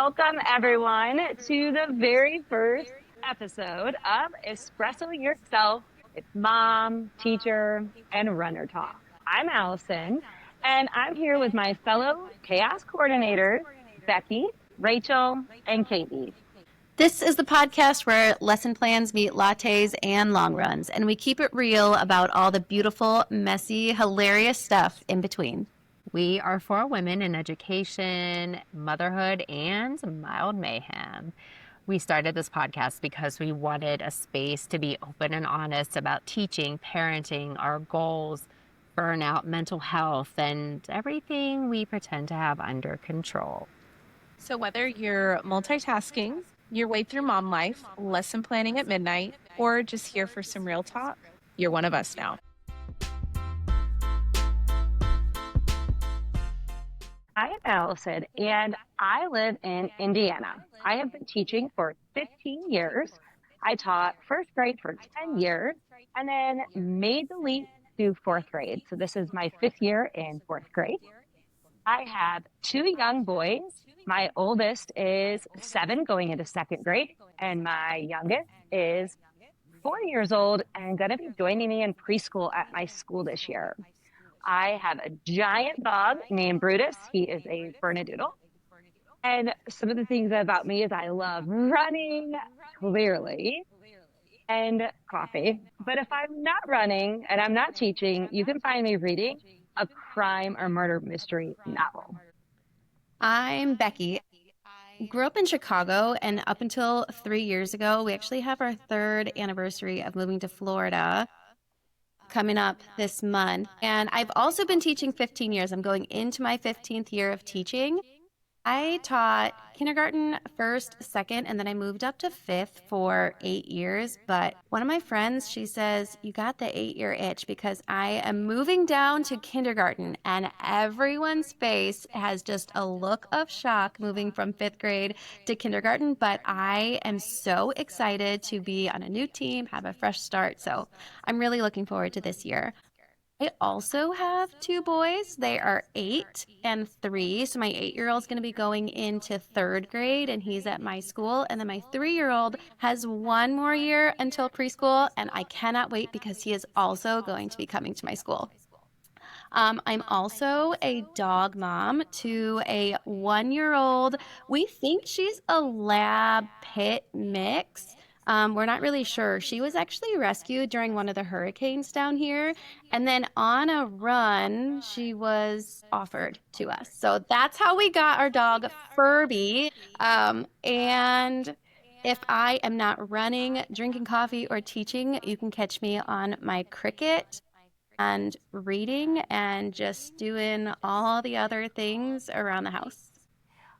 Welcome, everyone, to the very first episode of Espresso Yourself. It's mom, teacher, and runner talk. I'm Allison, and I'm here with my fellow chaos coordinators, Becky, Rachel, and Katie. This is the podcast where lesson plans meet lattes and long runs, and we keep it real about all the beautiful, messy, hilarious stuff in between. We are for women in education, motherhood, and mild mayhem. We started this podcast because we wanted a space to be open and honest about teaching, parenting, our goals, burnout, mental health, and everything we pretend to have under control. So whether you're multitasking, your way through mom life, lesson planning at midnight, or just here for some real talk, you're one of us now. I'm Allison, and I live in Indiana. I have been teaching for 15 years. I taught first grade for 10 years and then made the leap to fourth grade. So this is my fifth year in fourth grade. I have two young boys. My oldest is 7 going into second grade, and my youngest is 4 years old and going to be joining me in preschool at my school this year. I have a giant dog named Brutus. He is a Bernedoodle. And some of the things about me is I love running, clearly, and coffee. But if I'm not running and I'm not teaching, you can find me reading a crime or murder mystery novel. I'm Becky. Grew up in Chicago, and up until 3 years ago, we actually have our third anniversary of moving to Florida coming up this month. And I've also been teaching 15 years. I'm going into my 15th year of teaching. I taught kindergarten, first, second, and then I moved up to fifth for 8 years. But one of my friends, she says, you got the 8-year itch because I am moving down to kindergarten, and everyone's face has just a look of shock moving from fifth grade to kindergarten. But I am so excited to be on a new team, have a fresh start. So I'm really looking forward to this year. I also have two boys. They are 8 and 3. So my 8-year-old is going to be going into third grade, and he's at my school. And then my 3-year-old has one more year until preschool, and I cannot wait because he is also going to be coming to my school. I'm also a dog mom to a 1-year-old. We think she's a lab pit mix. We're not really sure. She was actually rescued during one of the hurricanes down here. And then on a run, she was offered to us. So that's how we got our dog, Furby. And if I am not running, drinking coffee, or teaching, you can catch me on my Cricket and reading and just doing all the other things around the house.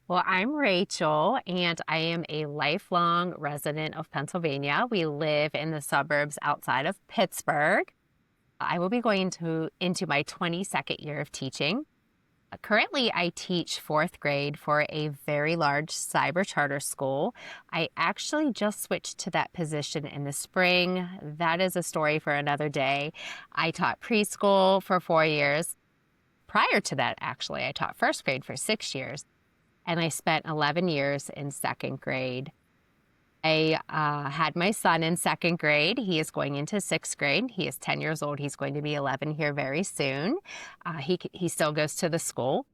Well, I'm Rachel, and I am a lifelong resident of Pennsylvania. We live in the suburbs outside of Pittsburgh. I will be going into my 22nd year of teaching. Currently, I teach fourth grade for a very large cyber charter school. I actually just switched to that position in the spring. That is a story for another day. I taught preschool for 4 years. Prior to that, actually, I taught first grade for 6 years. And I spent 11 years in second grade. I had my son in second grade. He is going into sixth grade. He is 10 years old. He's going to be 11 here very soon. He still goes to the school.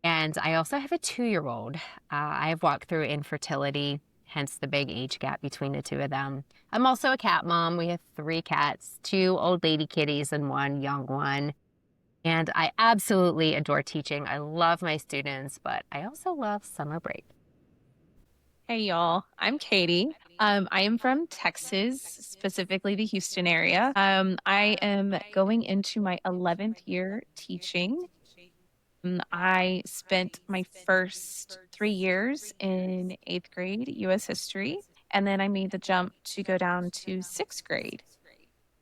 And I also have a 2-year-old. I have walked through infertility, hence the big age gap between the two of them. I'm also a cat mom. We have 3 cats, 2 old lady kitties and 1 young one. And I absolutely adore teaching. I love my students, but I also love summer break. Hey, y'all. I'm Katie. I am from Texas, specifically the Houston area. I am going into my 11th year teaching. I spent my first 3 years in 8th grade U.S. history, and then I made the jump to go down to 6th grade.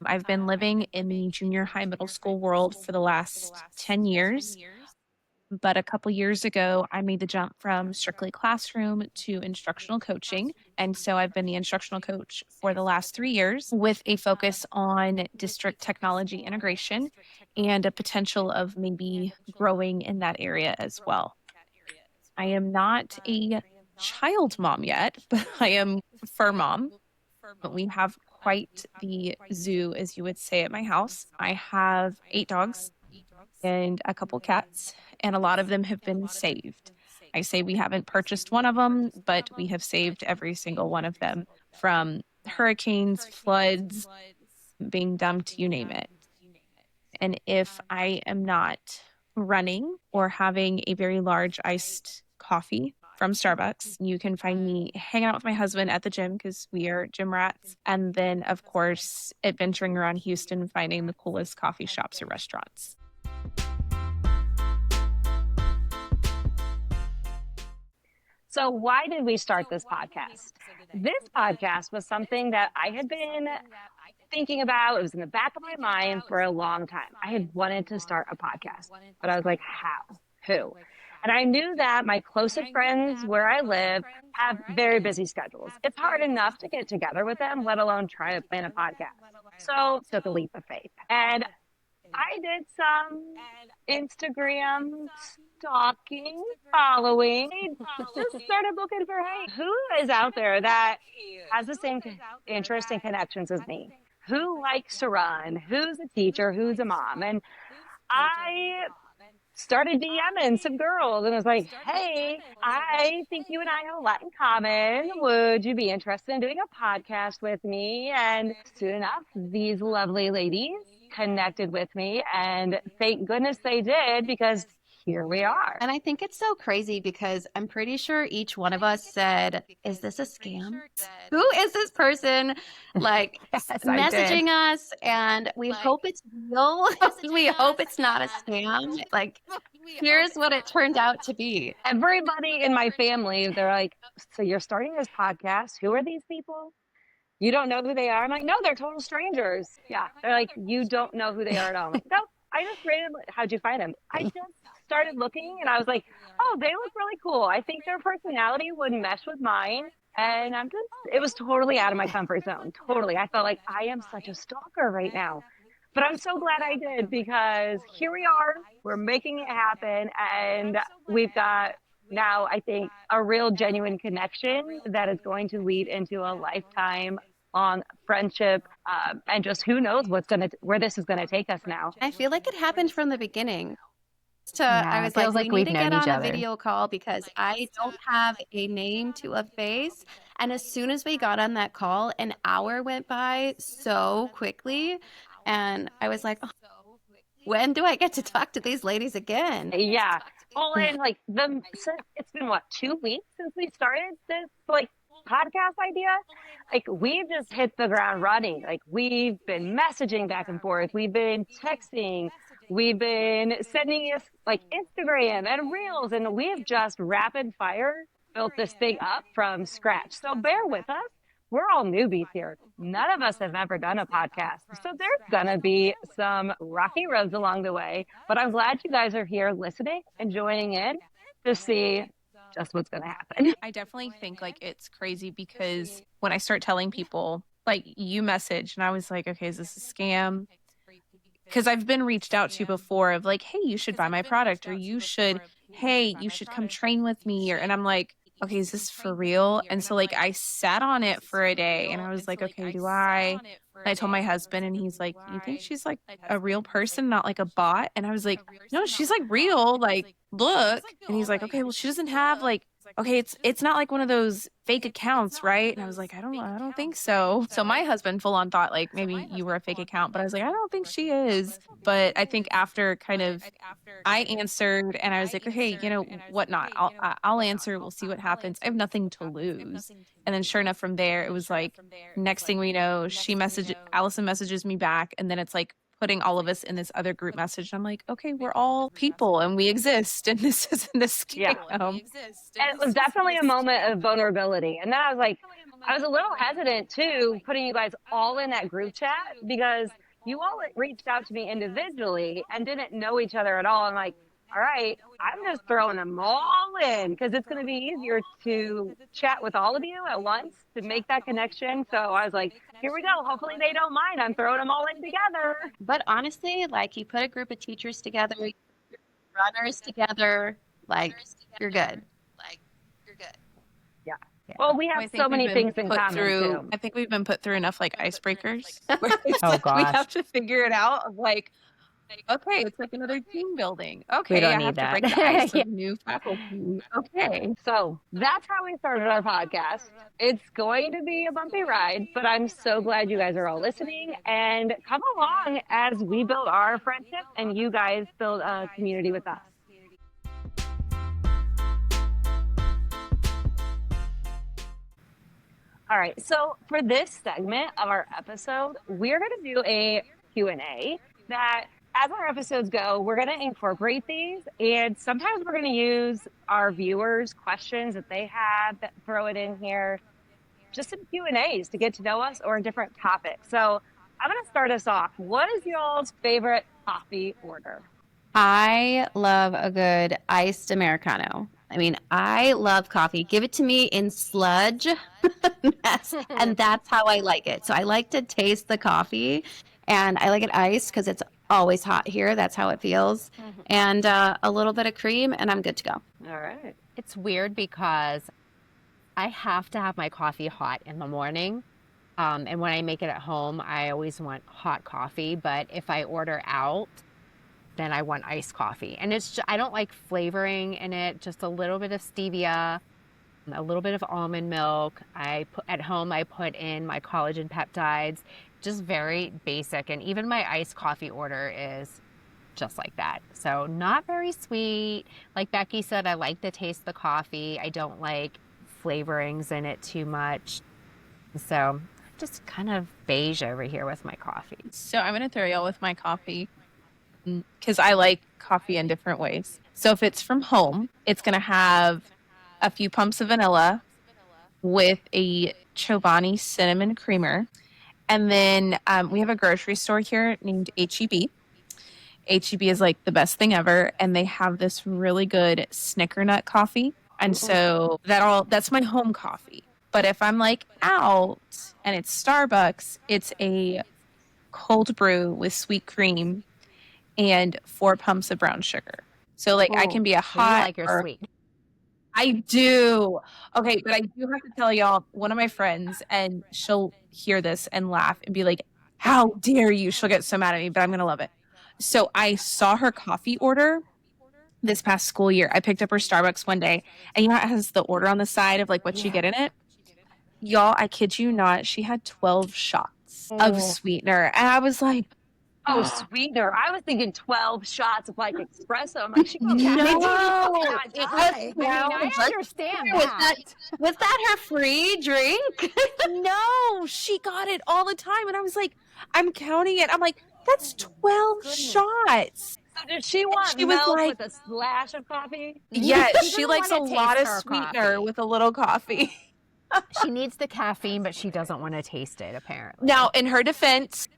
I've been living in the junior high middle school world for the last 10 years. But a couple years ago, I made the jump from strictly classroom to instructional coaching. And so I've been the instructional coach for the last 3 years with a focus on district technology integration and a potential of maybe growing in that area as well. I am not a child mom yet, but I am fur mom. But we have quite the zoo, as you would say, at my house. I have 8 dogs and a couple cats, and a lot of them have been saved. I say we haven't purchased one of them, but we have saved every single one of them from hurricanes, floods, being dumped, you name it. And if I am not running or having a very large iced coffee from Starbucks, you can find me hanging out with my husband at the gym because we are gym rats. And then, of course, adventuring around Houston, finding the coolest coffee shops or restaurants. So why did we start this podcast? This podcast was something that I had been thinking about. It was in the back of my mind for a long time. I had wanted to start a podcast, but I was like, how? Who? And I knew that my closest friends where I live have very busy schedules. It's hard enough to get together with them, let alone try to plan a podcast. So took a leap of faith. And I did some Instagram stalking, following, just started looking for, hey, who is out there that has the same interest and connections as me? Who likes to run? Who's a teacher? Who's a mom? And I started DMing some girls and was like, hey, I think you and I have a lot in common. Would you be interested in doing a podcast with me? And soon enough, these lovely ladies connected with me, and thank goodness they did, because here we are. And I think it's so crazy because I'm pretty sure each one of us said, is this a scam? Who is this person like Yes, messaging us? And we hope it's real. We hope it's not a scam. Like, here's what it turned out to be. Everybody in my family, they're like, so you're starting this podcast. Who are these people? You don't know who they are? I'm like, no, they're total strangers. Yeah. They're like, you don't know who they are at all. I'm like, no, I just randomly, how'd you find them? I just started looking and I was like, oh, they look really cool. I think their personality would mesh with mine. And it was totally out of my comfort zone. Totally. I felt like I am such a stalker right now. But I'm so glad I did, because here we are, we're making it happen. And we've got now, I think, a real genuine connection that is going to lead into a lifetime long friendship, and just who knows where this is going to take us now. I feel like it happened from the beginning. it I was feels like, like we need we've to known get each on a other. video call because I don't have a name to a face. And as soon as we got on that call, an hour went by so quickly. And I was like, oh, when do I get to talk to these ladies again? Yeah. Well, and like it's been what, 2 weeks since we started this podcast idea? Like, we've just hit the ground running. Like, we've been messaging back and forth. We've been texting. We've been sending us like Instagram and Reels, and we've just rapid fire built this thing up from scratch. So bear with us. We're all newbies here. None of us have ever done a podcast. So there's going to be some rocky roads along the way. But I'm glad you guys are here listening and joining in to see just what's going to happen. I definitely think like it's crazy because when I start telling people, like, you message and I was like, okay, is this a scam? Because I've been reached out to before of like, hey, you should buy my product, or you should come train with me. And I'm like, okay, is this for real? And so like I sat on it for a day and I was like, okay, do I? And I told my husband and he's like, you think she's like a real person, not like a bot? And I was like, no, she's like real. Like, look. And he's like, okay, well, she doesn't have like, okay, it's not like one of those fake accounts, right? And I was like, I don't think so. So my husband full on thought like maybe you were a fake account, but I was like, I don't think she is. But I think after kind of I answered and I was like, okay, you know what not? I'll answer. We'll see what happens. I have nothing to lose. And then sure enough, from there, it was like next thing we know, Allyson messages me back, and then it's like putting all of us in this other group message. I'm like, okay, we're all people and we exist, and this isn't a scam. Yeah. And it was definitely a moment of vulnerability. And then I was a little hesitant too, putting you guys all in that group chat, because you all reached out to me individually and didn't know each other at all. I'm like, all right, I'm just throwing them all in because it's going to be easier to chat with all of you at once to make that connection. So I was like, here we go. Hopefully they don't mind. I'm throwing them all in together. But honestly, like, you put a group of teachers together, runners together, like, you're good. Well, we I have think so we've many been things in put common through, too. I think we've been put through enough like icebreakers where it's Oh like we gosh, have to figure it out of like, okay, it's like another team building. we Okay, don't I need have to that. break the ice Yeah. of new faculty. Okay. So that's how we started our podcast. It's going to be a bumpy ride, but I'm so glad you guys are all listening and come along as we build our friendship and you guys build a community with us. All right. So for this segment of our episode, we're going to do a Q&A that as our episodes go, we're going to incorporate these and sometimes we're going to use our viewers' questions that they have that throw it in here, just some Q&As to get to know us or a different topic. So I'm going to start us off. What is y'all's favorite coffee order? I love a good iced Americano. I mean, I love coffee. Give it to me in sludge. And that's how I like it. So I like to taste the coffee and I like it iced because it's always hot here. That's how it feels. And a little bit of cream and I'm good to go. All right. It's weird because I have to have my coffee hot in the morning. And when I make it at home, I always want hot coffee. But if I order out, then I want iced coffee. And I don't like flavoring in it, just a little bit of stevia, a little bit of almond milk. At home, I put in my collagen peptides, just very basic. And even my iced coffee order is just like that. So not very sweet. Like Becky said, I like to taste the coffee. I don't like flavorings in it too much. So just kind of beige over here with my coffee. So I'm going to throw y'all with my coffee because I like coffee in different ways. So if it's from home, it's going to have a few pumps of vanilla with a Chobani cinnamon creamer. And then we have a grocery store here named HEB. HEB is like the best thing ever. And they have this really good snickernut coffee. And so that's my home coffee. But if I'm like out and it's Starbucks, it's a cold brew with sweet cream and 4 pumps of brown sugar. So like I can be a So you hot like your or sweet. I do. Okay, but I do have to tell y'all, one of my friends, and she'll hear this and laugh and be like, how dare you? She'll get so mad at me, but I'm going to love it. So I saw her coffee order this past school year. I picked up her Starbucks one day, and you know, it has the order on the side of like what you get in it. Y'all, I kid you not, she had 12 shots of sweetener. And I was like, Oh, sweetener. I was thinking 12 shots of like espresso. I'm like, she gonna No, it it was I mean, I understand that. Was that her free drink? no, she got it all the time. And I was like, I'm counting it. I'm like, that's 12 shots. So did she want She was milk like- with a splash of coffee? Yeah, She she doesn't likes a wanna lot of taste her sweetener coffee. with a little coffee. She needs the caffeine, but she doesn't want to taste it, apparently. Now, in her defense,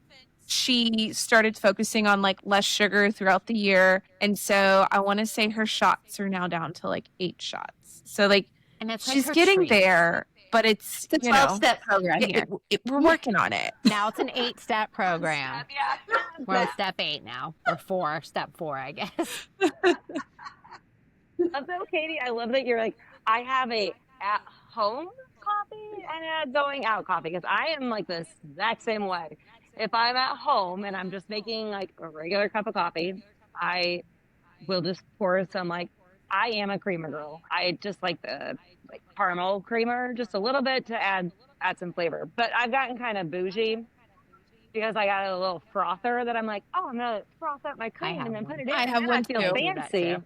she started focusing on like less sugar throughout the year. And so I want to say her shots are now down to like 8 shots. So like And it's like she's her getting treat. there, but it's, The you know, 12-step program here. we're working on it. Now it's an 8-step program. Yeah. We're on step 8 now, or 4, step 4, I guess. So, Katie, I love that you're like, I have a at-home coffee and a going out coffee because I am like the exact same way. If I'm at home and I'm just making like a regular cup of coffee, I will just pour some like I am a creamer girl. I just like the like caramel creamer, just a little bit to add some flavor. But I've gotten kind of bougie because I got a little frother that I'm like, oh, I'm gonna froth up my cream have and then one. put it in. I and have then one I feel too. I do that fancy. too.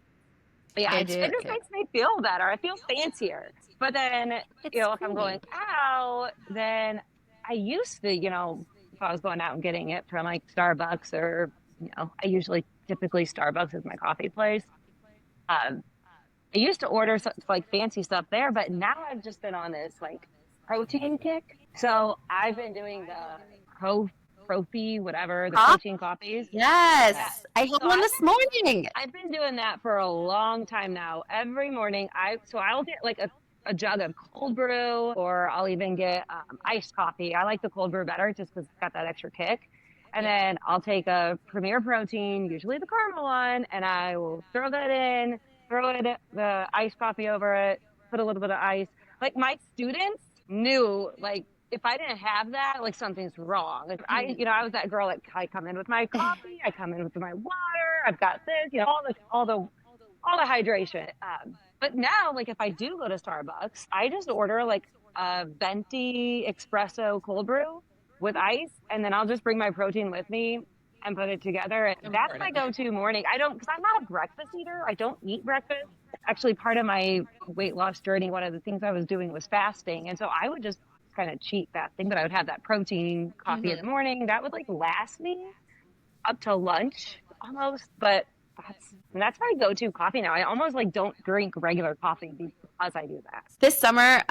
Yeah, I it do. just makes me feel better. I feel fancier. But then, you know, if I'm going out, then I used to, you know, if I was going out and getting it from like Starbucks or, you know, typically Starbucks is my coffee place. I used to order like fancy stuff there, but now I've just been on this like protein kick. So I've been doing the Profi, whatever, the protein coffees. Yes. I had So one this morning. I've been doing that for a long time now. Every morning, I'll get like a jug of cold brew, or I'll even get iced coffee. I like the cold brew better just because it's got that extra kick. And then I'll take a Premier Protein, usually the caramel one, and I will throw that in, the iced coffee over it, put a little bit of ice. Like my students knew, like, if I didn't have that, like something's wrong. Like I was that girl. Like I come in with my coffee, I come in with my water. I've got this, all the hydration. But now, like if I do go to Starbucks, I just order like a venti espresso cold brew with ice, and then I'll just bring my protein with me and put it together. And that's my go-to morning. I don't, because I'm not a breakfast eater. I don't eat breakfast. Actually, part of my weight loss journey, one of the things I was doing was fasting, and so I would just kind of cheat fasting, but I would have that protein coffee in the morning. That would like last me up to lunch almost, but that's my go-to coffee now. I almost like don't drink regular coffee because I do that. This summer,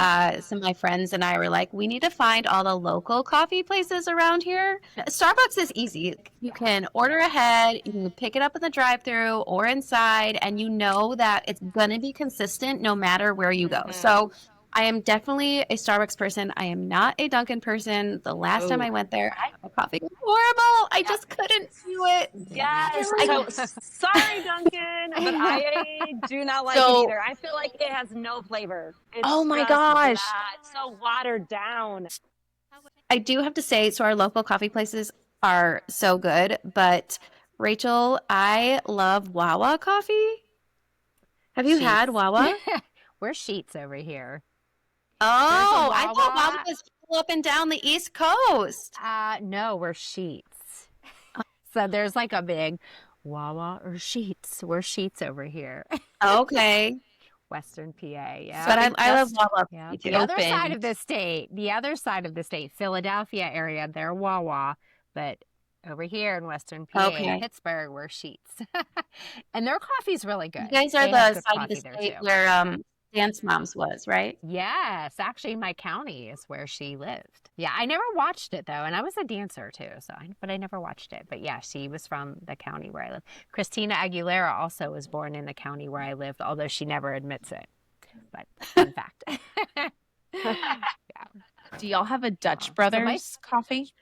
some of my friends and I were like, we need to find all the local coffee places around here. Starbucks is easy. You can order ahead, you can pick it up in the drive-thru or inside, and you know that it's going to be consistent no matter where you go. So I am definitely a Starbucks person. I am not a Dunkin' person. The last time I went there, my coffee was horrible. I just couldn't do it. Yes. So sorry, Duncan, but I do not like it either. I feel like it has no flavor. It's Oh my just gosh. so watered down. I do have to say, so our local coffee places are so good, but Rachel, I love Wawa coffee. Have you had Wawa? We're Sheets over here. Oh, I thought Wawa was full up and down the East Coast. No, we're Sheets. So there's like a big Wawa or Sheets. We're Sheets over here. Okay. Western PA, yeah. But I love Wawa coffee too. The other side of the state, Philadelphia area, they're Wawa. But over here in Western PA, Pittsburgh, we're Sheets. And their coffee's really good. You guys are the side of the state where Dance Moms was, right? Yes, actually my county is where she lived. Yeah, I never watched it though, and I was a dancer too, but I never watched it. But yeah, she was from the county where I live. Christina Aguilera also was born in the county where I lived, although she never admits it. But fun fact. Yeah. Do y'all have a Dutch Brothers coffee?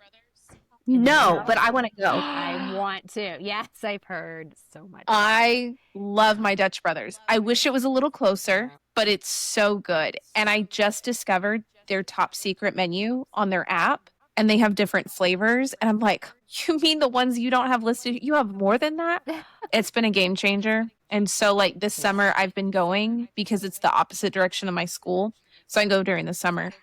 No, but I want to go. I want to. Yes, I've heard so much. I love my Dutch Brothers. I wish it was a little closer, but it's so good. And I just discovered their top secret menu on their app, and they have different flavors. And I'm like, you mean the ones you don't have listed? You have more than that? It's been a game changer. And so like this summer I've been going because it's the opposite direction of my school. So I go during the summer.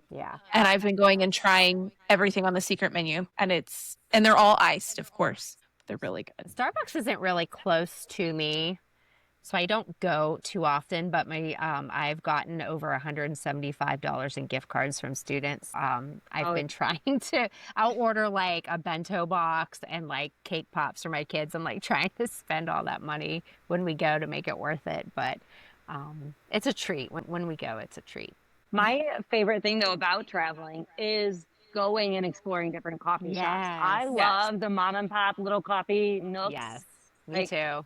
Yeah. And I've been going and trying everything on the secret menu, and they're all iced, of course. They're really good. Starbucks isn't really close to me, so I don't go too often, but I've gotten over $175 in gift cards from students. I've been trying to, I'll order like a bento box and like cake pops for my kids. I'm like trying to spend all that money when we go to make it worth it, but it's a treat. When we go, it's a treat. My favorite thing though about traveling is going and exploring different coffee shops. I love the mom and pop little coffee nooks. Yes, me too.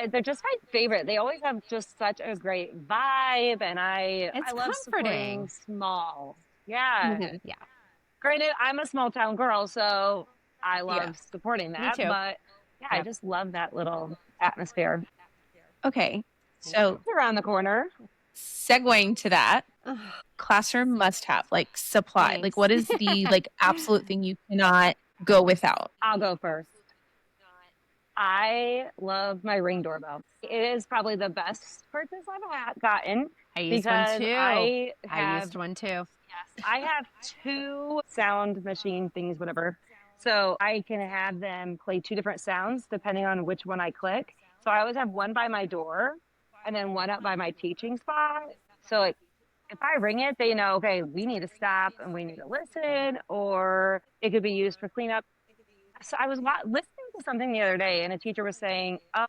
They're just my favorite. They always have just such a great vibe, and I love supporting small. Yeah. Mm-hmm. Yeah. Granted, I'm a small town girl, so I love supporting that. Me too. But yeah, I just love that little atmosphere. Okay. So it's around the corner. Segueing to that, classroom must have like supply. Thanks. Like what is the like absolute thing you cannot go without? I'll go first. I love my Ring doorbell. It is probably the best purchase I've gotten. I used one too. I used one too. Yes, I have 2 sound machine things, whatever. So I can have them play 2 different sounds depending on which one I click. So I always have one by my door and then one up by my teaching spot. So like if I ring it, they know, okay, we need to stop and we need to listen, or it could be used for cleanup. So I was listening to something the other day, and a teacher was saying, oh,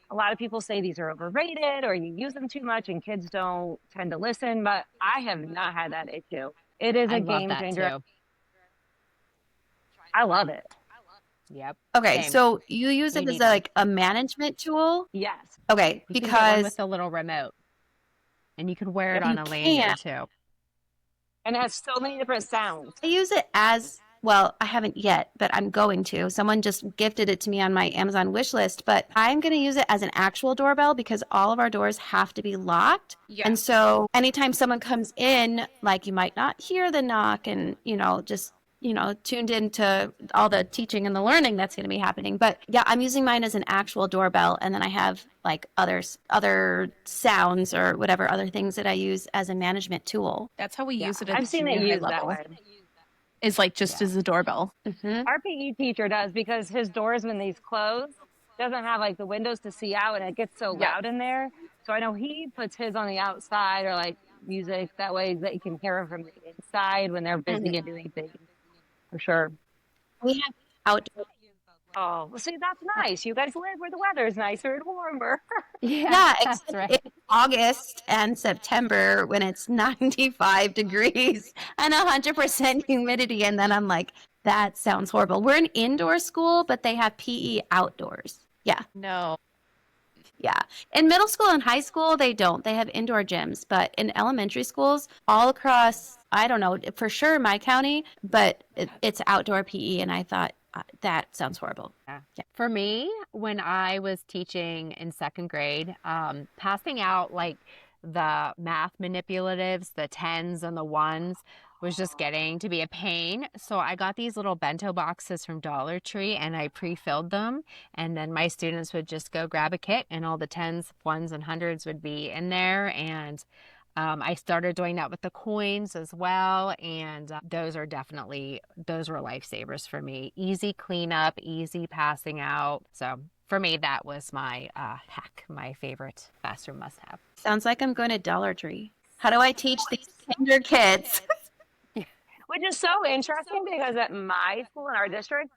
a lot of people say these are overrated or you use them too much and kids don't tend to listen, but I have not had that issue. It is a game changer. Too. I love it. Yep. Okay, so you use it as like a management tool? Yes. Okay, you because can get one with a little remote, and you can wear it on a lanyard too. And it has so many different sounds. I use it as Well, I haven't yet, but I'm going to. Someone just gifted it to me on my Amazon wish list, but I'm going to use it as an actual doorbell because all of our doors have to be locked. Yeah. And so anytime someone comes in, like you might not hear the knock and, just, tuned into all the teaching and the learning that's going to be happening. But yeah, I'm using mine as an actual doorbell. And then I have like other sounds or whatever other things that I use as a management tool. That's how we use it at I've the seen it junior high used that level. way. Is like just as a doorbell. Mm-hmm. Our PE teacher does because his doors, when these close, doesn't have like the windows to see out and it gets so Yeah. loud in there. So I know he puts his on the outside or like music that way that you can hear him from the inside when they're busy and doing things. For sure. We have outdoor. Oh, well, see, that's nice. You guys live where the weather's nicer and warmer. Yeah, that's except right. in August and September when it's 95 degrees and 100% humidity. And then I'm like, that sounds horrible. We're an indoor school, but they have PE outdoors. Yeah, No. yeah. In middle school and high school, they don't. They have indoor gyms. But in elementary schools, all across, I don't know, for sure my county, but it's outdoor PE. And I thought, that sounds horrible. Yeah. For me, when I was teaching in second grade, passing out like the math manipulatives, the tens and the ones, was just getting to be a pain. So I got these little bento boxes from Dollar Tree and I pre-filled them. And then my students would just go grab a kit and all the tens, ones, and hundreds would be in there. And I started doing that with the coins as well. And those were lifesavers for me. Easy cleanup, easy passing out. So for me, that was my hack, my favorite classroom must have. Sounds like I'm going to Dollar Tree. How do I teach these kinder kids? Which is so interesting because at my school in our district,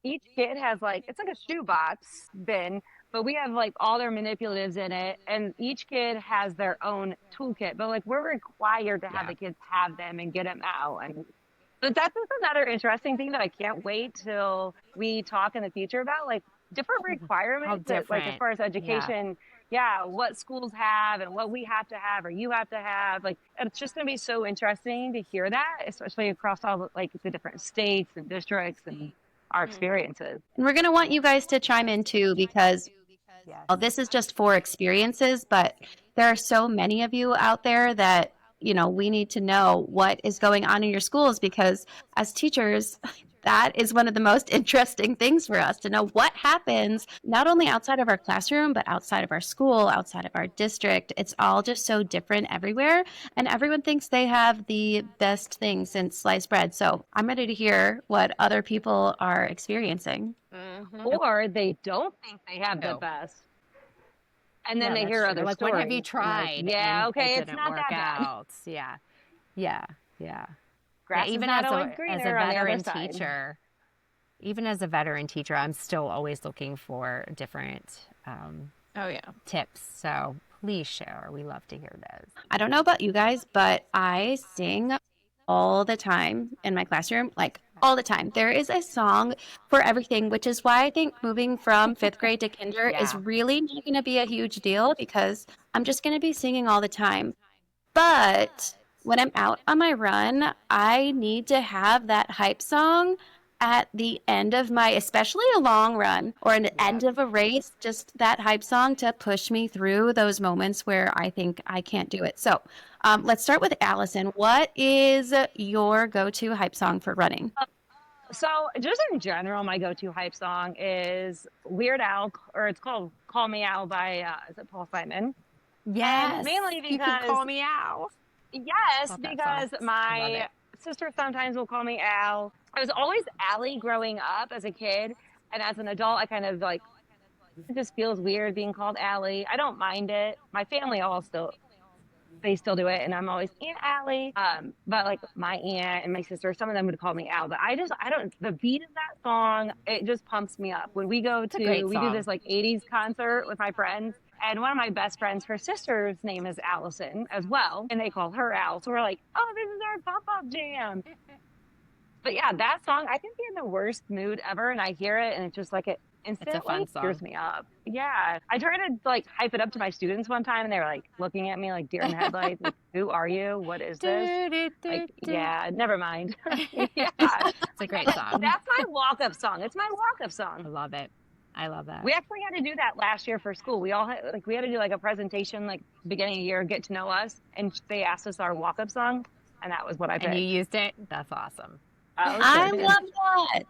each kid has like it's like a shoebox bin, but we have like all their manipulatives in it, and each kid has their own toolkit. But like we're required to have the kids have them and get them out, and but that's just another interesting thing that I can't wait till we talk in the future about, like different requirements that, like as far as education. Yeah, what schools have and what we have to have or you have to have. Like, it's just going to be so interesting to hear that, especially across all like the different states and districts and our experiences. And we're going to want you guys to chime in too, because this is just for experiences, but there are so many of you out there that, we need to know what is going on in your schools, because as teachers, that is one of the most interesting things for us to know what happens, not only outside of our classroom, but outside of our school, outside of our district. It's all just so different everywhere. And everyone thinks they have the best thing since sliced bread. So I'm ready to hear what other people are experiencing. Mm-hmm. Or they don't think they have the best. And then they hear other like, stories. What have you tried? Yeah, okay, it it's didn't not work that bad. out. Yeah. Grass is Even not as always a greener on the other veteran side. teacher, even as a veteran teacher, I'm still always looking for different tips. So please share. We love to hear those. I don't know about you guys, but I sing all the time in my classroom, like all the time. There is a song for everything, which is why I think moving from fifth grade to kinder is really not going to be a huge deal, because I'm just going to be singing all the time. But when I'm out on my run, I need to have that hype song at the end of especially a long run or an end of a race, just that hype song to push me through those moments where I think I can't do it. So let's start with Allyson. What is your go-to hype song for running? So just in general, my go-to hype song is Weird Al, or it's called Call Me Al by, is it Paul Simon? Yes. And mainly because... You can call me Al. Yes, because my sister sometimes will call me Al. I was always Allie growing up as a kid. And as an adult, I kind of like, it just feels weird being called Allie. I don't mind it. My family they still do it. And I'm always Aunt Allie. But like my aunt and my sister, some of them would call me Al. But the beat of that song, it just pumps me up. When we do this like 80s concert with my friends. And one of my best friends, her sister's name is Allyson as well. And they call her Al. So we're like, oh, this is our pop-up jam. But yeah, that song, I can be in the worst mood ever and I hear it and it's just like it It's a fun instantly cheers song. me up. Yeah. I tried to like hype it up to my students one time and they were like looking at me like deer in the headlights. Like, who are you? What is this? Do, do, Like, do, do. yeah, never mind. Yeah. It's a great song. That's my walk-up song. It's my walk-up I song. love it. I love that. We actually had to do that last year for school. We all had like we had to do like a presentation like beginning of the year, get to know us, and they asked us our walk-up song, and that was what I And you picked. used it? That's awesome. I Sure did. love that.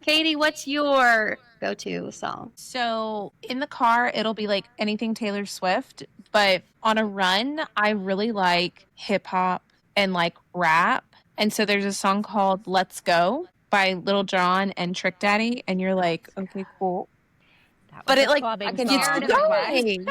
Katie, what's your go-to song? So in the car, it'll be like anything Taylor Swift, but on a run, I really like hip hop and like rap. And so there's a song called Let's Go by Little John and Trick Daddy. And you're like, okay, cool. That But was it a like clubbing can song. hear it in gets my head. going.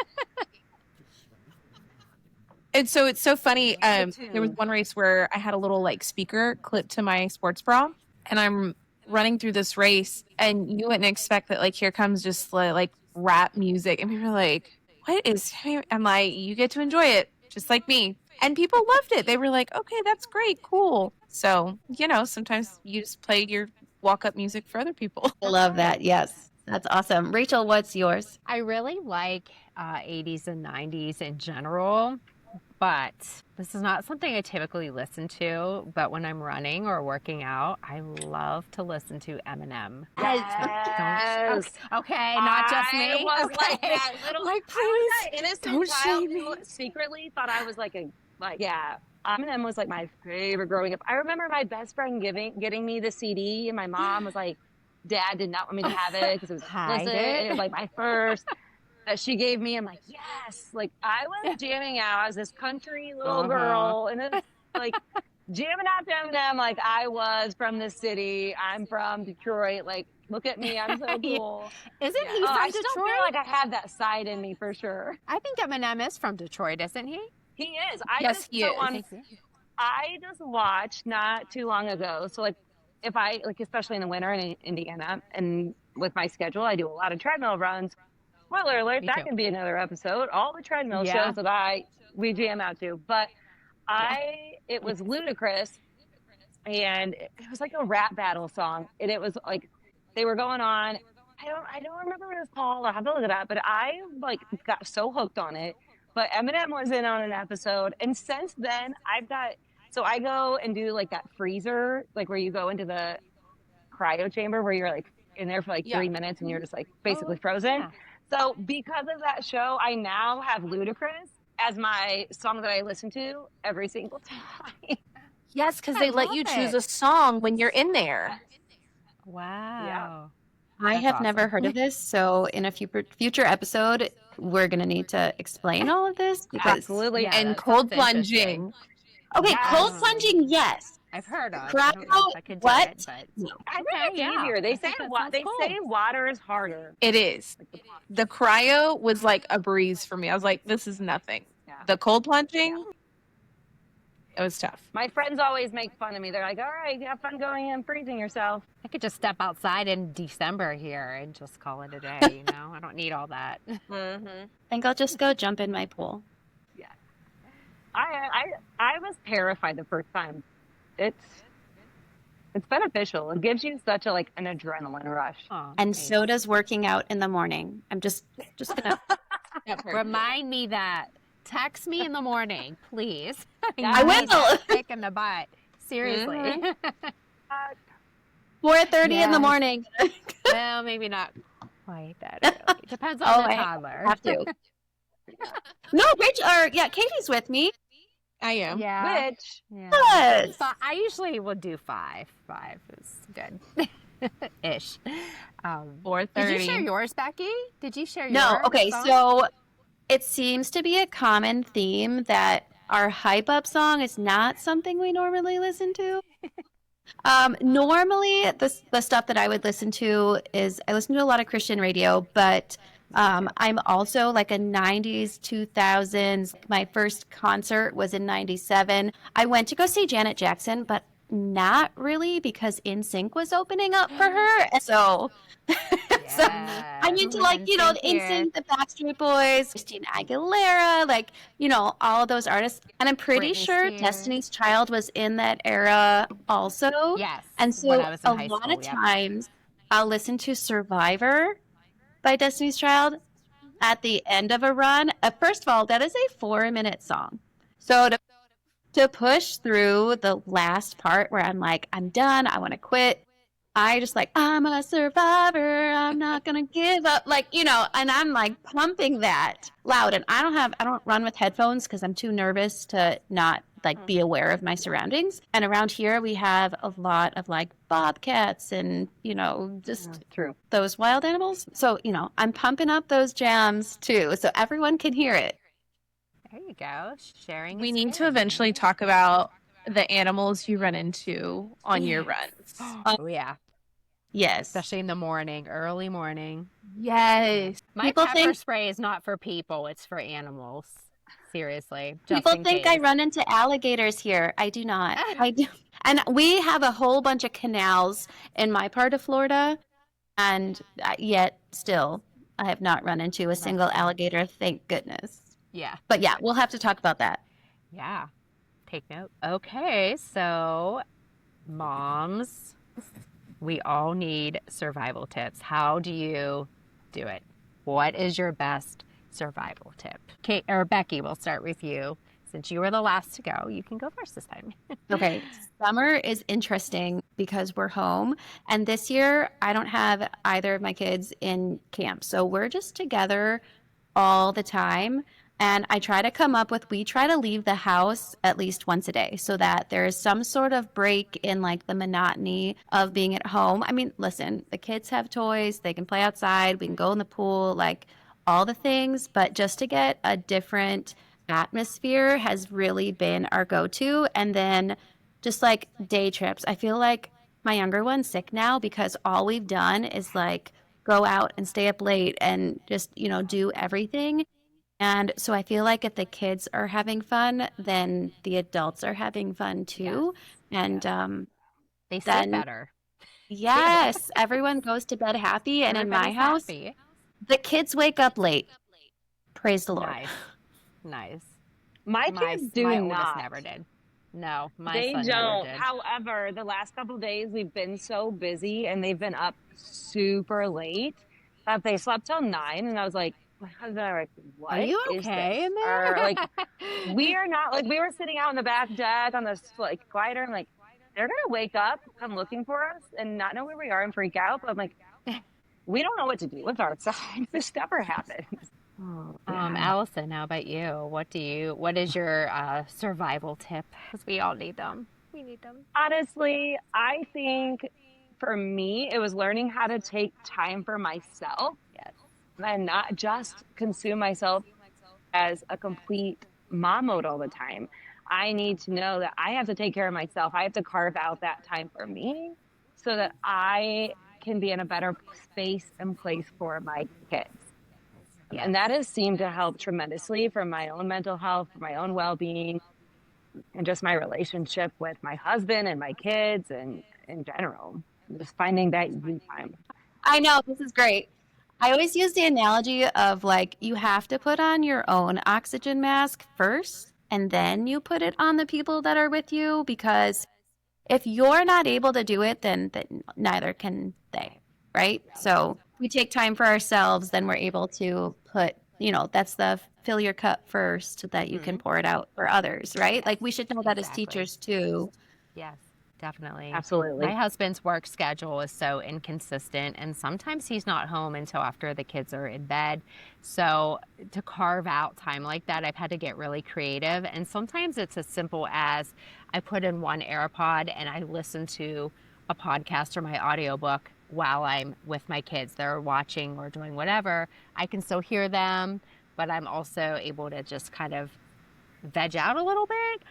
And so it's so funny. Me There was too. one race where I had a little like speaker clipped to my sports bra, and I'm running through this race, and you wouldn't expect that. Like here comes just like rap music, and we were like, "What is?" I'm like, "You get to enjoy it, just like me." And people loved it. They were like, "Okay, that's great, cool." So sometimes you just play your walk up music for other people. I love that. Yes, that's awesome. Rachel, what's yours? I really like 80s and 90s in general, but this is not something I typically listen to. But when I'm running or working out, I love to listen to Eminem. Yes. Okay, not just me. I was okay. like that little. Like, I was please, that innocent don't child shame who me. secretly thought I was like a yeah. Eminem was like my favorite growing up. I remember my best friend getting me the CD, and my mom was like, "Dad did not want me to have it because it was Hide explicit, it. and it was like my first." That she gave me. I'm like, yes, like I was jamming out as this country little girl, and it's like jamming out to Eminem. Like I was from the city. I'm from Detroit. Like, look at me, I'm so cool. Isn't Yeah. he Oh, from I Detroit? still feel like I have that side in me for sure. I think Eminem is from Detroit, isn't he? He is. I Yes, just he so is. on. I just watched not too long ago. So like, if I like, especially in the winter in Indiana, and with my schedule, I do a lot of treadmill runs. Spoiler alert, Me that too. can be another episode. All the treadmill Yeah. shows that we jam out to. But it was ludicrous, and it was like a rap battle song. And it was like they were going on. I don't remember what it was called. I'll have to look it up. But I like got so hooked on it. But Eminem was in on an episode. And since then so I go and do like that freezer, like where you go into the cryo chamber where you're like in there for like Yeah. 3 minutes and you're just like basically frozen. Yeah. So because of that show, I now have Ludacris as my song that I listen to every single time. Yes, because I they let love you choose it. a song when you're in there. Wow. I That's have never awesome. heard of this, so in a future episode, we're gonna need to explain all of this because Absolutely. Yeah, And that cold sounds interesting. plunging. okay, cold Yes. plunging, yes. I've heard of. I Cryo, don't know if I could do what? it, but No. I think Okay, it's yeah. easier. They I say think that sounds they say cool. water is harder. It is. The cryo was like a breeze for me. I was like, this is nothing. Yeah. The cold plunging, it was tough. My friends always make fun of me. They're like, all right, have fun going and freezing yourself. I could just step outside in December here and just call it a day, you know? I don't need all that. Mm-hmm. I think I'll just go jump in my pool. I was terrified the first time. It's beneficial. It gives you such a like an adrenaline rush. Oh, And thanks. so does working out in the morning. I'm just gonna Remind me that. Text me in the morning, please. I will. Kick in the butt. Seriously. Mhm. 4:30 in the Yes. morning. Well, maybe not quite that early. Depends on Oh, the I toddler. have to. No, Rachel, Katie's with me. I am. Yeah. Which Yeah. Yes. So I usually will do 5. 5 is good. Ish. 4:30. Did you share yours, Becky? Did you share No, yours? okay, song? so it seems to be a common theme that our hype up song is not something we normally listen to. Normally, the stuff that I would listen to is I listen to a lot of Christian radio, but I'm also like a 90s, 2000s. My first concert was in 97. I went to go see Janet Jackson, but not really because NSYNC was opening up for her. And so So I'm Yes. into like, you know, Same the here. NSYNC, the Backstreet Boys, Christina Aguilera, like, you know, all of those artists. And I'm pretty Britney sure Spears. Destiny's Child was in that era also. Yes. And When so I was in a high lot school. of Yep. times I'll listen to Survivor by Destiny's Child at the end of a run. First of all, that is a 4-minute song. So to push through the last part where I'm like, I'm done, I want to quit. I just like, I'm a survivor, I'm not gonna give up, like, you know, and I'm like pumping that loud. And I don't run with headphones because I'm too nervous to not like be aware of my surroundings. And around here we have a lot of like bobcats and, you know, just True. those wild animals. So, you know, I'm pumping up those jams too, so everyone can hear it. There you go. Sharing We is need to caring, eventually right? talk about the animals you run into on your Yes. runs. Oh, yeah. Yes. Especially in the morning, early morning. Yes. My People pepper think spray is not for people, it's for animals. Seriously, just People in think I case. run into alligators here. I do not. I do. And we have a whole bunch of canals in my part of Florida, and yet still, I have not run into a single That's good. alligator, thank goodness. Yeah. But yeah, we'll have to talk about that. Yeah. Take note. Okay, so moms, we all need survival tips. How do you do it? What is your best survival tip? Kate or Becky, we'll start with you. Since you were the last to go, you can go first this time. Okay, summer is interesting because we're home, and this year I don't have either of my kids in camp. So we're just together all the time. And I try to come up with, we try to leave the house at least once a day so that there is some sort of break in like the monotony of being at home. I mean, listen, the kids have toys, they can play outside, we can go in the pool, like all the things, but just to get a different atmosphere has really been our go to. And then just like day trips, I feel like my younger one's sick now because all we've done is like go out and stay up late and just, you know, do everything. And so I feel like if the kids are having fun, then the adults are having fun Yes. too. And They sleep then, better. yes, everyone goes to bed happy. And in my Everybody's house, happy. the kids wake up late. Praise the Lord. Nice. Nice. My My kids do my oldest not. never did. No, my They son never don't. did. However, the last couple days we've been so busy and they've been up super late that they slept till 9, and I was like, my husband and I were like, Are what you is this? okay in Or like there? we are not, like we were sitting out in the back deck on this like glider and like they're gonna wake up, come looking for us and not know where we are and freak out. But I'm like, we don't know what to do with our side. This never happens. Oh, man. Allison, how about you? What is your survival tip? Because we all need them. We need them. Honestly, I think for me, it was learning how to take time for myself Yes. and not just consume myself as a complete mom mode all the time. I need to know that I have to take care of myself. I have to carve out that time for me so that I can be in a better space and place for my kids. Yes. And that has seemed to help tremendously for my own mental health, for my own well being, and just my relationship with my husband and my kids and in general. Just finding that you time. I know, this is great. I always use the analogy of like you have to put on your own oxygen mask first and then you put it on the people that are with you because if you're not able to do it, then neither can they, right? So we take time for ourselves, then we're able to put, you know, that's the fill your cup first so that you can pour it out for others, right? Like we should know that as Exactly. teachers too. Yes, definitely. My Absolutely. husband's work schedule is so inconsistent, and sometimes he's not home until after the kids are in bed. So, to carve out time like that, I've had to get really creative. And sometimes it's as simple as I put in one AirPod and I listen to a podcast or my audiobook while I'm with my kids. They're watching or doing whatever. I can still hear them, but I'm also able to just kind of veg out a little bit.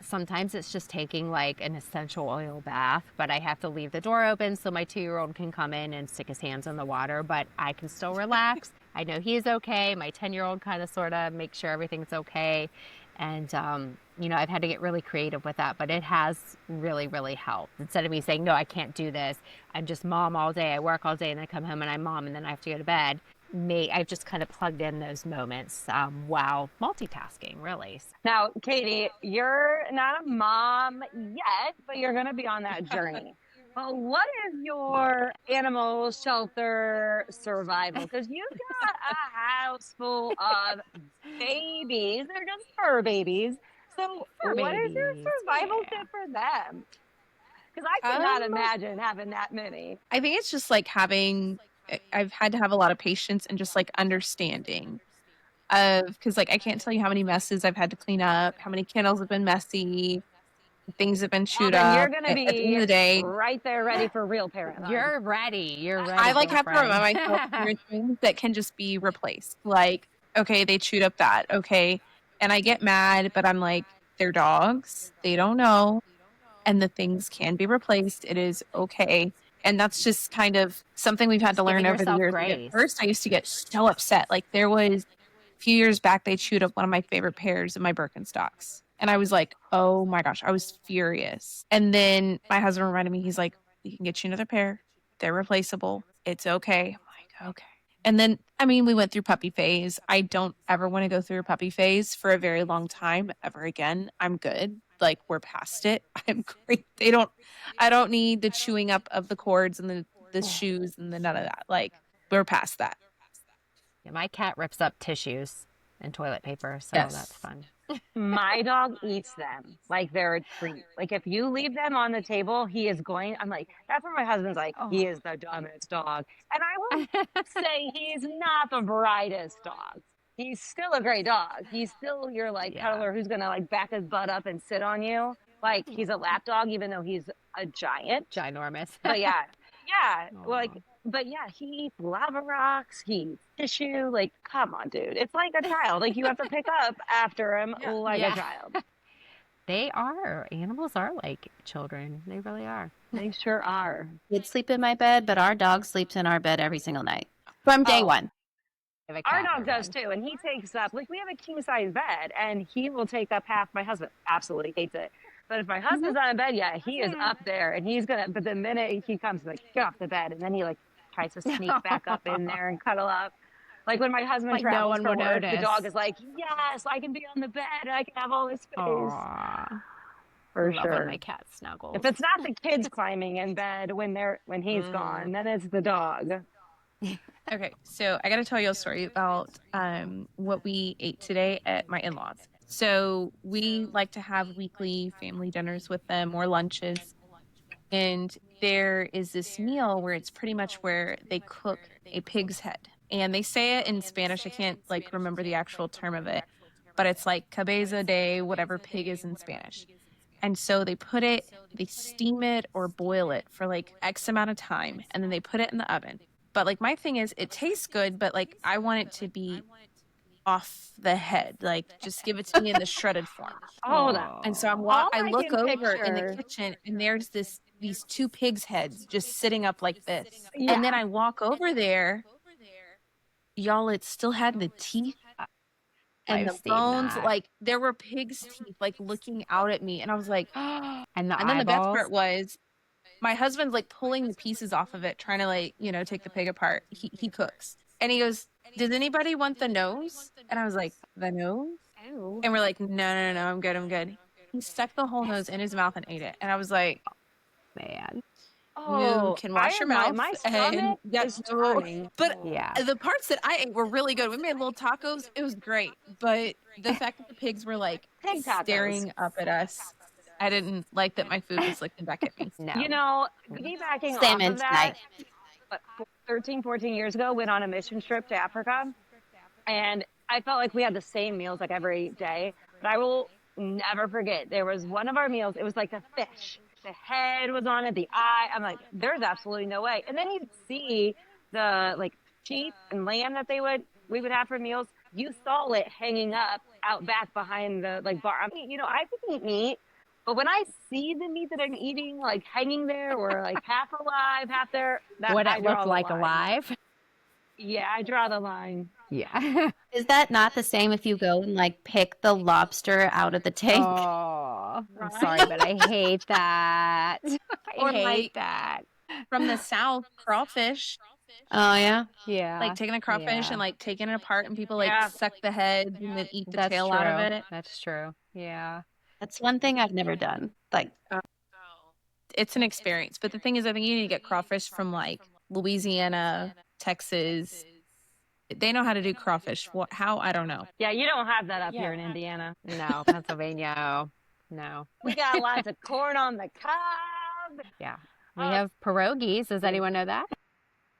Sometimes it's just taking like an essential oil bath, but I have to leave the door open so my 2-year-old can come in and stick his hands in the water, but I can still relax. I know he's okay. My 10-year-old kind of sort of makes sure everything's okay. And, I've had to get really creative with that, but it has really, really helped. Instead of me saying, no, I can't do this, I'm just mom all day, I work all day, and then I come home and I'm mom, and then I have to go to bed. I've just kind of plugged in those moments while multitasking, really. Now, Katie, you're not a mom yet, but you're going to be on that journey. Well, what is your animal shelter survival? Because you've got a house full of babies. They're just fur babies. So, Fur what is your babies, survival yeah. tip for them? Because I could not imagine having that many. I think it's just like I've had to have a lot of patience and just like understanding because like I can't tell you how many messes I've had to clean up, how many kennels have been messy, things have been Well, chewed then you're up. going to At the end be of the day, right there ready for real parenthood. You're ready. You're ready. I like have to girlfriend. remind myself there are things that can just be replaced. Like, okay, they chewed up that. Okay. And I get mad, but I'm like, they're dogs. They don't know. And the things can be replaced. It is okay. And that's just kind of something we've had to Just learn giving over the yourself years. Like at grace. first, I used to get so upset. Like there was a few years back, they chewed up one of my favorite pairs of my Birkenstocks. And I was like, oh my gosh, I was furious. And then my husband reminded me, he's like, we can get you another pair. They're replaceable. It's okay. I'm like, okay. And then, I mean, we went through puppy phase. I don't ever want to go through a puppy phase for a very long time ever again. I'm good. Like we're past it. I'm great. I don't need the chewing up of the cords and the shoes and the none of that. Like we're past that. Yeah, my cat rips up tissues and toilet paper, so Yes. that's fun. My dog eats them like they're a treat. Like if you leave them on the table, he is going. I'm like, that's where my husband's like, he is the dumbest dog. And I will say he's not the brightest dog. He's still a great dog. He's still your like Yeah. cuddler who's gonna like back his butt up and sit on you. Like he's a lap dog, even though he's a giant. Ginormous. But yeah, yeah, like, Aw. but yeah, he eats lava rocks, he eats tissue. Like, come on, dude. It's like a child. Like, you have to pick up after him like Yeah. a child. Animals are like children. They really are. They sure are. Kids sleep in my bed, but our dog sleeps in our bed every single night from day one. Our dog does too, and he takes up, like, we have a king size bed, and he will take up half. My husband absolutely hates it. But if my husband's on a bed, yeah, he is up there, and he's gonna. But the minute he comes, like, get off the bed, and then he like tries to sneak back up in there and cuddle up. Like when my husband Like no travels one for will work, the notice. dog is like, yes, I can be on the bed, and I can have all this space. Aww. For Love sure. when my cat snuggles. If it's not the kids climbing in bed when he's gone, then it's the dog. Okay, so I got to tell you a story about what we ate today at my in-laws. So we like to have weekly family dinners with them or lunches. And there is this meal where it's pretty much where they cook a pig's head. And they say it in Spanish. I can't like remember the actual term of it, but it's like cabeza de whatever pig is in Spanish. And so they steam it or boil it for like X amount of time, and then they put it in the oven. But like my thing is, it tastes good, but like I want it to be off the head. Like just give it to me in the shredded form. Hold on. And so All I I look can over in the picture- kitchen, and there's these two pigs' heads just sitting up like this. Yeah. And then I walk over there, y'all. It still had the teeth and I've the seen bones. that. Like there were pigs' teeth, like looking out at me, and I was like, and and then the best eyeballs. part was my husband's like pulling the pieces off of it, trying to like, take the pig apart. He cooks. And he goes, does anybody want the nose? And I was like, the nose? Ew. And we're like, no, I'm good. He stuck the whole nose in his mouth and ate it. And I was like, Man. you can wash your mouth. My and stomach that's is turning. But Yeah. the parts that I ate were really good. We made little tacos. It was great. But the fact that the pigs were like Pig tacos. staring up at us, I didn't like that my food was looking back at me. No. You know, piggybacking Salmon off of that, tonight. 13, 14 years ago, went on a mission trip to Africa. And I felt like we had the same meals like every day. But I will never forget, there was one of our meals, it was like a fish. The head was on it, the eye. I'm like, there's absolutely no way. And then you'd see the like sheep and lamb that we would have for meals. You saw it hanging up out back behind the like bar. I mean, I could eat meat, but when I see the meat that I'm eating like hanging there or like half alive, half there, Would I it draw look the like line. alive? Yeah, I draw the line. Yeah. Is that not the same if you go and like pick the lobster out of the tank? Oh, I'm sorry, Right? but I hate that. I Or hate like that. from the South, crawfish, Oh yeah. like Yeah. taking a crawfish and Yeah. like taking it apart and people like Yeah. suck the head and then eat the That's tail out of true. it. That's true. Yeah. That's one thing I've never done. Like, It's an experience. But the thing is, I think you need to get crawfish from like Louisiana, Texas. They know how to do crawfish. What, how? I don't know. Yeah, you don't have that up here in Indiana. No, Pennsylvania. No. We got lots of corn on the cob. Yeah. We Oh, have pierogies. Does anyone know that?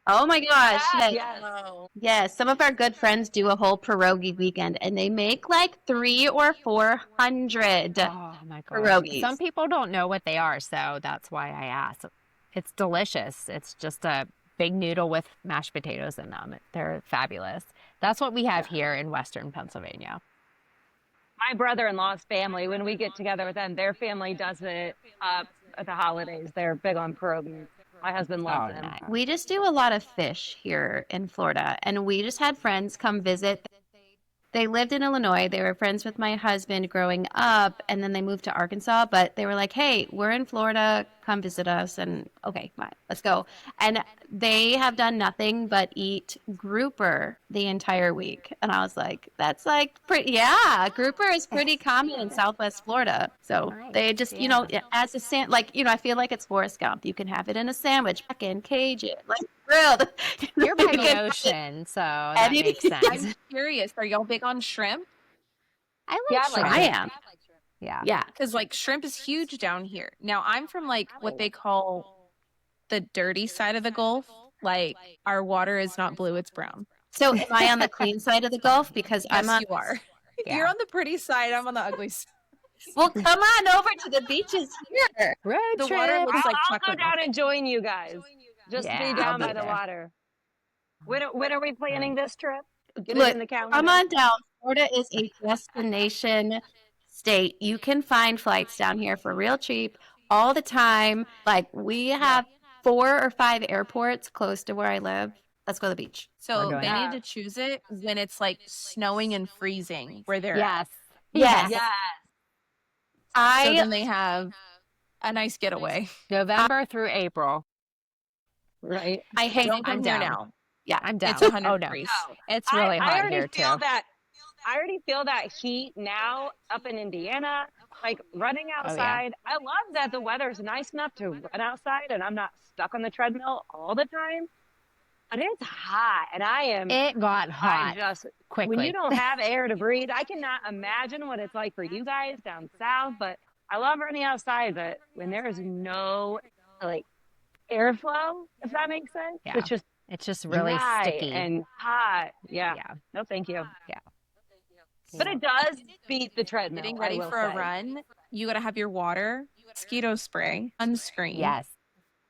oh my gosh. yes, Yes. yes. Oh, Yes. Some of our good friends do a whole pierogi weekend and they make like 300 or 400 Oh my gosh. Some pierogies. people don't know what they are, so that's why I asked. It's delicious. It's just a big noodle with mashed potatoes in them. They're fabulous. That's what we have here in Western Pennsylvania. My brother-in-law's family, when we get together with them, their family does it at the holidays. They're big on pierogies. My husband loves Oh, them. nice. We just do a lot of fish here in Florida and we just had friends come visit. They lived in Illinois. They were friends with my husband growing up, and then they moved to Arkansas. But they were like, "Hey, we're in Florida. Come visit us." And okay, fine, let's go. And they have done nothing but eat grouper the entire week. And I was like, "That's like pretty. Yeah, grouper is pretty common in Southwest Florida. So they Nice. just, Yeah. as a like, I feel like it's Forrest Gump. You can have it in a sandwich, and cage it, like grilled. You're by You the can- ocean, so that Any- makes sense. I'm curious. Are y'all big on shrimp? I like Yeah, I like shrimp. I am. Yeah. Yeah. Because like shrimp is huge down here. Now I'm from like what they call the dirty side of the Gulf. Like our water is not blue, it's brown. So am I on the clean side of the Gulf? Because I'm Yes, on. you are. Yeah. You're on the pretty side. I'm on the ugly side. Well, come on over to the beaches here. Road The trip. water looks like I'll go chocolate down milk. and join you guys. Just to Yeah, be I'll down be by the there. water. When are we planning this trip? Get it Look, in the calendar. come on down. Florida is a destination state. You can find flights down here for real cheap all the time. Like we have 4 or 5 airports close to where I live. Let's go to the beach. So We're doing they that. need to choose it when it's like snowing and freezing where they're at. Yes. Yes. Yes. So I then they have a nice getaway. November through April. Right. I hate Don't come I'm here down. now. yeah. I'm down. It's 100 Oh, no. degrees. It's really I hot already here, feel too. that. I already feel that heat now up in Indiana. Like running Oh, yeah. outside. I love that the weather's nice enough to run outside and I'm not stuck on the treadmill all the time. But it's hot and I am. It got I hot just quickly. when you don't have air to breathe, I cannot imagine what it's like for you guys down south. But I love running outside. But when there is no like airflow, if that makes sense, Yeah. it's It's just really dry sticky. and hot. Yeah. Yeah. No, thank you. Yeah. But it does beat the treadmill. Getting I ready will for a say. run, you got to have your water, mosquito spray, sunscreen. Yes.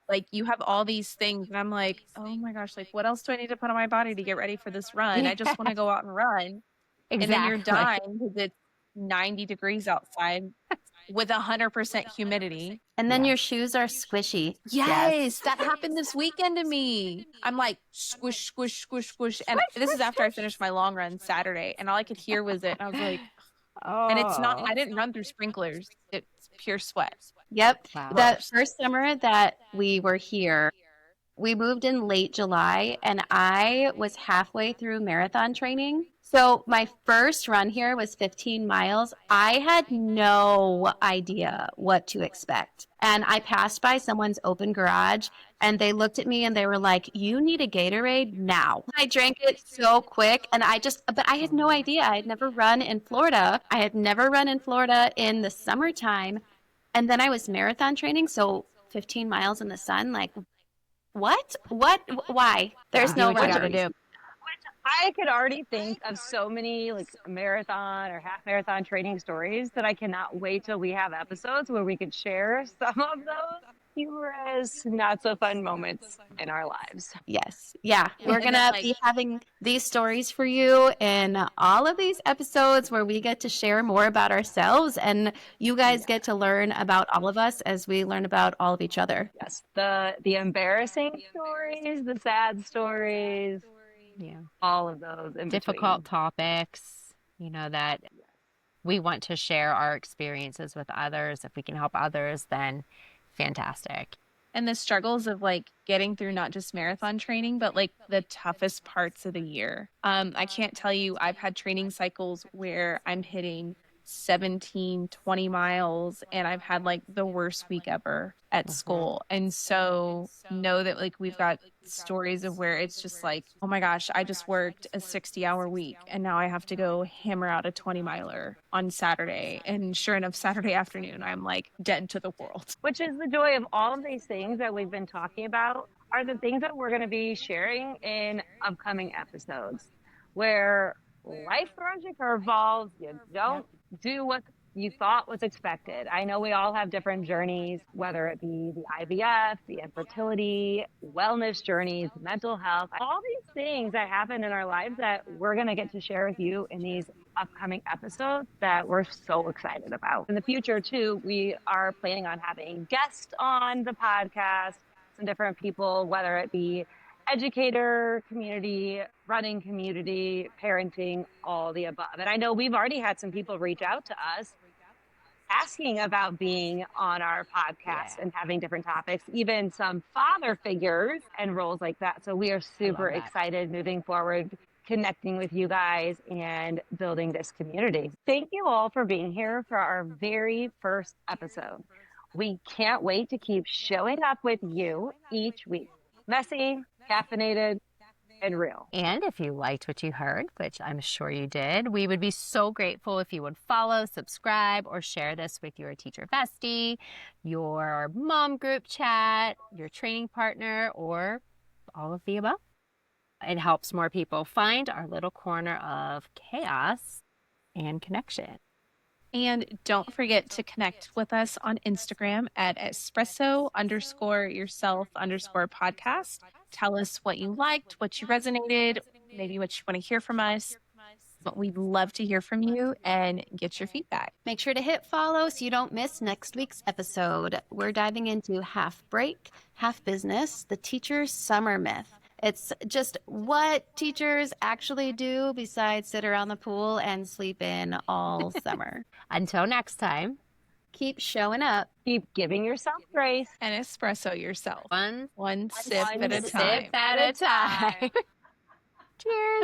Like you have all these things. And I'm like, oh my gosh, like what else do I need to put on my body to get ready for this run? I just want to go out and run. Exactly. And then you're dying because it's 90 degrees outside with 100% humidity. And then Yeah. your shoes are squishy. Yes, that happened this weekend to me. I'm like squish, squish, squish, squish. And this is after I finished my long run Saturday. And all I could hear was it. And I was like, Oh. and it's not, I didn't run through sprinklers. It's pure sweat. Yep. Wow. The first summer that we were here, we moved in late July and I was halfway through marathon training. So my first run here was 15 miles. I had no idea what to expect. And I passed by someone's open garage and they looked at me and they were like, "You need a Gatorade now." I drank it so quick and but I had no idea. I had never run in Florida. I had never run in Florida in the summertime. And then I was marathon training, so 15 miles in the sun, like, what? Why? There's Do no what you rhyme or gotta do. reason. I could already think of so many like marathon or half marathon training stories that I cannot wait till we have episodes where we could share some of those humorous, not so fun moments in our lives. Yes. Yeah. We're And going then, to like- be having these stories for you in all of these episodes where we get to share more about ourselves and you guys get to learn about all of us as we learn about all of each other. Yes, the embarrassing stories, the sad stories, Yeah. all of those in Difficult between. topics, that we want to share our experiences with others. If we can help others, then fantastic. And the struggles of like getting through not just marathon training, but like the toughest parts of the year. I can't tell you, I've had training cycles where I'm hitting 17, 20 miles, and I've had like the worst week ever at school. And so know that like we've got stories of where it's just like, oh my gosh, I just worked a 60-hour week and now I have to go hammer out a 20 miler on Saturday. And sure enough, Saturday afternoon, I'm like dead to the world. Which is the joy of all of these things that we've been talking about are the things that we're going to be sharing in upcoming episodes where life throws you curveballs. You don't do what you thought was expected. I know we all have different journeys, whether it be the IVF, the infertility, wellness journeys, mental health, all these things that happen in our lives that we're going to get to share with you in these upcoming episodes that we're so excited about. In the future, too, we are planning on having guests on the podcast, some different people, whether it be educator community, running community, parenting, all the above. And I know we've already had some people reach out to us asking about being on our podcast and having different topics, even some father figures and roles like that. So we are super excited moving forward, connecting with you guys and building this community. Thank you all for being here for our very first episode. We can't wait to keep showing up with you each week. Messy, caffeinated, and real. And if you liked what you heard, which I'm sure you did, we would be so grateful if you would follow, subscribe, or share this with your teacher bestie, your mom group chat, your training partner, or all of the above. It helps more people find our little corner of chaos and connection. And don't forget to connect with us on Instagram at espresso_yourself_podcast. Tell us what you liked, what you resonated, maybe what you want to hear from us. But we'd love to hear from you and get your feedback. Make sure to hit follow so you don't miss next week's episode. We're diving into half break, half business, the teacher's summer myth. It's just what teachers actually do besides sit around the pool and sleep in all summer. Until next time, keep showing up. Keep giving yourself grace. And espresso yourself. One Sip at a sip time. at a time. Cheers.